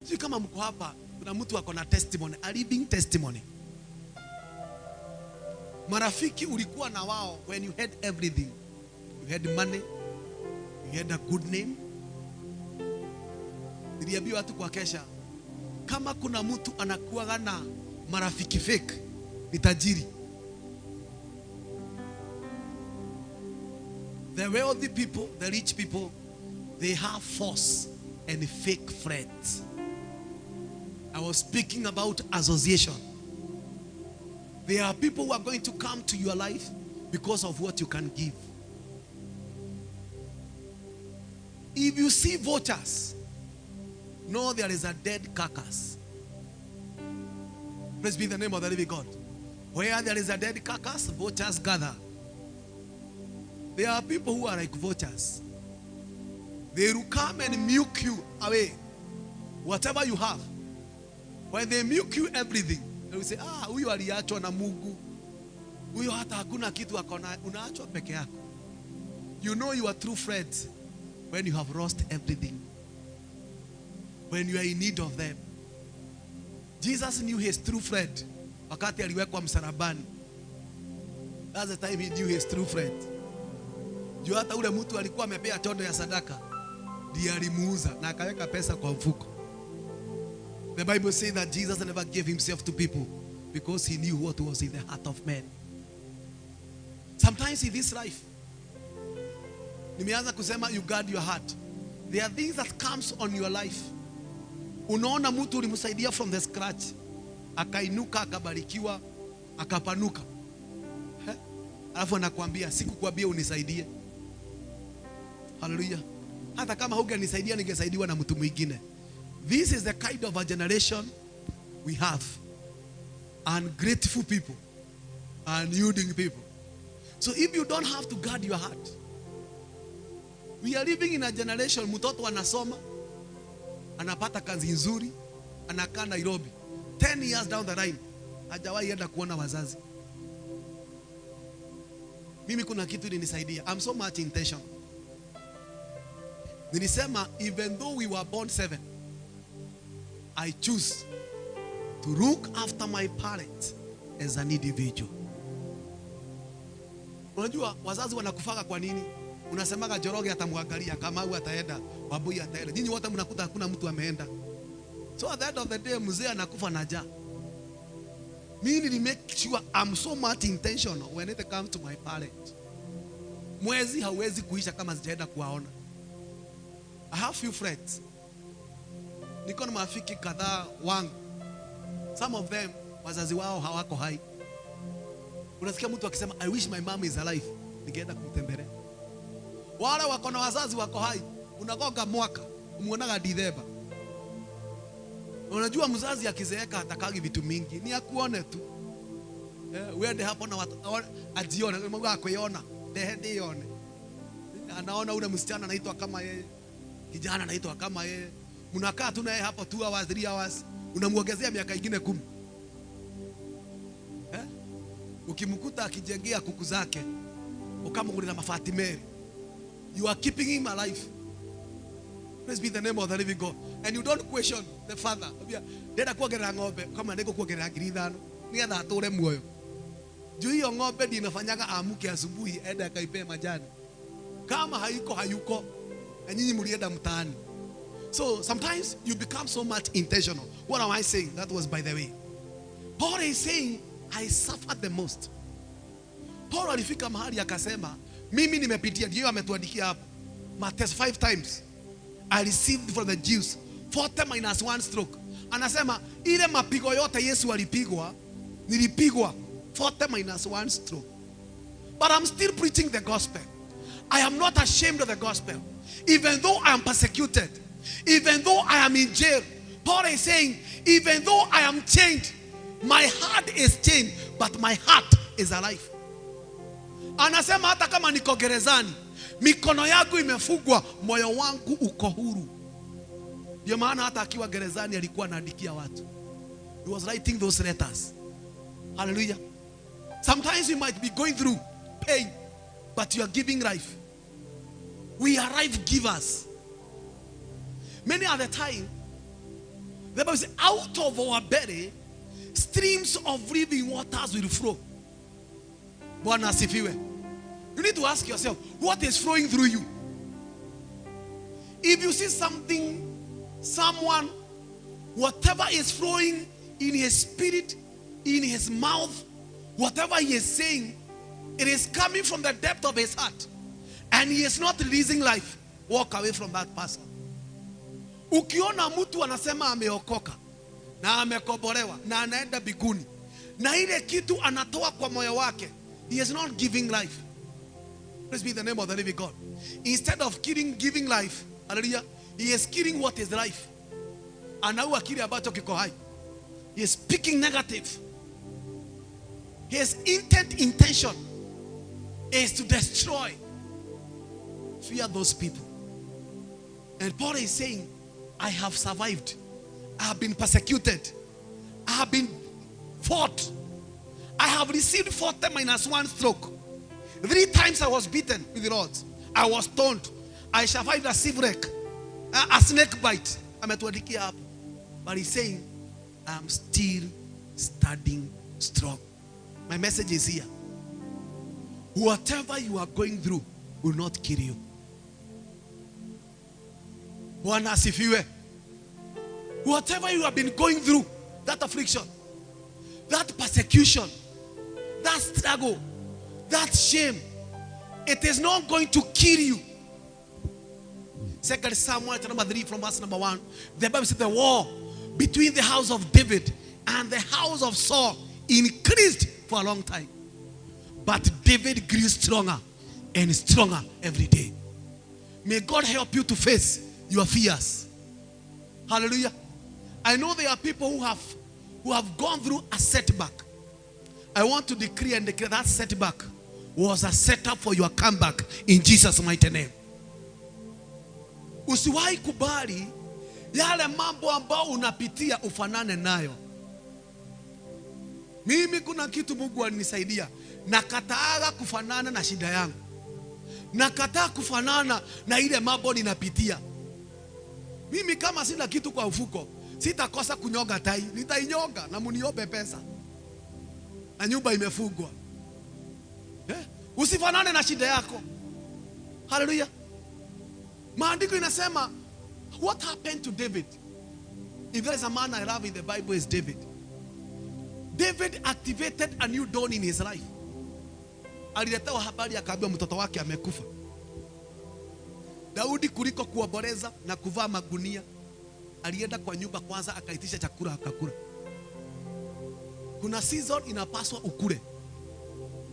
Sio kama mko hapa kuna mtu ako na testimony, a living testimony. Marafiki ulikuwa na wao when you had everything. You had money, you had a good name. Niliambiwa watu kwa kesha, kama kuna mtu anakuwa na marafiki fake, ni tajiri. The wealthy people, the rich people, they have false and fake friends. I was speaking about association. There are people who are going to come to your life because of what you can give. If you see vultures, know there is a dead carcass. Praise be the name of the living God. Where there is a dead carcass, vultures gather. There are people who are like vultures. They will come and milk you away. Whatever you have. When they milk you everything, they will say, huyu aliachwa na Mungu. Huyu hata hakuna kitu akona, unaachwa peke yako. You know you are true friends when you have lost everything. When you are in need of them. Jesus knew his true friend wakati aliwekwa msalabani. That's the time he knew his true friend. Juu hata ule mtu alikuwa amepea tondo ya sadaka, ndiye alimuuza na akaweka pesa kwa mfuko. The Bible says that Jesus never gave himself to people because he knew what was in the heart of men. Sometimes in this life, nimeanza kusema you guard your heart. There are things that comes on your life. Unaona mtu ulimsaidia from the scratch, akainuka, akabarikiwa, akapanuka. Alafu anakuambia sikukwambia unisaidie. Hallelujah. Hata kama hungenisaidia ningesaidiwa na mtu mwingine. This is the kind of a generation we have. Ungrateful people. Unyielding people. So if you don't have to guard your heart. We are living in a generation, mtoto anasoma, anapata kazi nzuri, anakaa Nairobi. 10 years down the line, hajawahi enda kuona wazazi. Mimi kuna kitu ilinisaidia. I'm so much intentional. Nilisema, even though we were born 7, I choose to look after my parents as an individual. Unajua wazazi wanakufaga kwa nini? Unasemaga Joroge atamwangalia, Kamau ataenda, Wabui ataenda. Nyinyi wote mnakuta hakuna mtu ameenda. So at the end of the day mzee anakufa na njaa. Mimi ni make sure I'm so much intentional when it comes to my parents. Mwezi hauwezi kuisha kama sijaenda kuwaona. I have few friends. Niko na marafiki kadhaa wangu. Some of them wazazi wao hawako hai. Unasikia mtu akisema I wish my mom is alive. Ningeenda kumtembelea. Wale wako na wazazi wako hai, unagoga mwaka, umuonaga Disemba. Unajua mzazi akizeeka atakagi vitu mingi, ni akuone tu. Uende hapo na ajione, Mungu akuiona, ndehe ione. Anaona ule msichana anaitwa kama yeye, kijana anaitwa kama yeye. Mnakaa tu naye hapo 2 hours, 3 hours, unamuongezea miaka ingine 10. Ukimkuta akijengea kuku zake, ukamgulina mafatimeri, you are keeping him alive. Praise be the name of the living God. And you don't question the father. Deda kuogerera ng'ombe kama ndiko kuogerera 5,000 nigetha atũre muoyo. Juu hiyo ng'ombe ndiyo inafanyaga amuke asubuhi ende akaipe majani. Kama haiko hayuko, na nyinyi mlienda mtaani. So sometimes you become so much intentional. What am I saying? That was by the way. Paul is saying I suffered the most. Paul alifika mahali akasema mimi nimepitia, ndio ametuandikia hapo. Matthew 5 times I received from the Jews 40 minus 1 stroke. Anasema ile mapigo yote Yesu alipigwa, nilipigwa 40 minus 1 stroke. But I'm still preaching the gospel. I am not ashamed of the gospel. Even though I am persecuted, even though I am in jail, Paul is saying, even though I am chained, my heart is chained, but my heart is alive. Anasema hata kama niko gerezani, mikono yangu imefungwa, moyo wangu uko huru. Ndio maana hata akiwa gerezani alikuwa anaandikia watu. He was writing those letters. Hallelujah. Sometimes we might be going through pain, but you are giving life. We are life givers. Many at the time, The Bible says, out of our belly, streams of living waters will flow. Bwana asifiwe. You need to ask yourself, what is flowing through you? If you see something, someone, whatever is flowing in his spirit, in his mouth, whatever he is saying, it is coming from the depth of his heart, and he is not releasing life, walk away from that person. Ukiona mtu anasema ameokoka na amekobolewa na anaenda biguni, na ile kitu anatoa kwa moyo wake, he is not giving life. Praise be the name of the living God. Instead of giving life, hallelujah, he is killing what is life. Anaua kile ambacho kiko hai. He is speaking negative. His intention is to destroy. Fear those people. And Paul is saying, I have survived. I have been persecuted. I have been fought. I have received 40 minus 1 stroke. 3 times I was beaten with rods. I was stoned. I survived a shipwreck, a snake bite. But he's saying, I'm still standing strong. My message is here. Whatever you are going through will not kill you. Bwana asifiwe. Whatever you have been going through, that affliction, that persecution, that struggle, that shame, it is not going to kill you. 2 Samuel chapter 3 from verse number 1. The Bible says the war between the house of David and the house of Saul increased for a long time. But David grew stronger and stronger every day. May God help you to face your fears. Hallelujah. I know there are people who have gone through a setback. I want to decree and declare that setback was a setup for your comeback in Jesus' mighty name. Usiwahi kubali yale mambo ambao unapitia ufanane nayo. Mimi kuna kitu Mungu alinisaidia. Nakataa kufanana na shida yangu. Nakataa kufanana na ile mambo ninapitia. Mimi kama sina kitu kwa ufuko, sitakosa kunyonga tai, nitainyonga na muniombe pesa. Na nyumba imefungwa. Usifanane na shida yako. Hallelujah. Maandiko inasema, what happened to David? If there is a man I love in the Bible, is David. David activated a new dawn in his life. Aliletewa habari akaambiwa mtoto wake amekufa. Daudi kuliko kuomboleza na kuvaa magunia, alienda kwa nyumba kwanza akaitisha chakula akakula. Kuna season inapaswa ukule.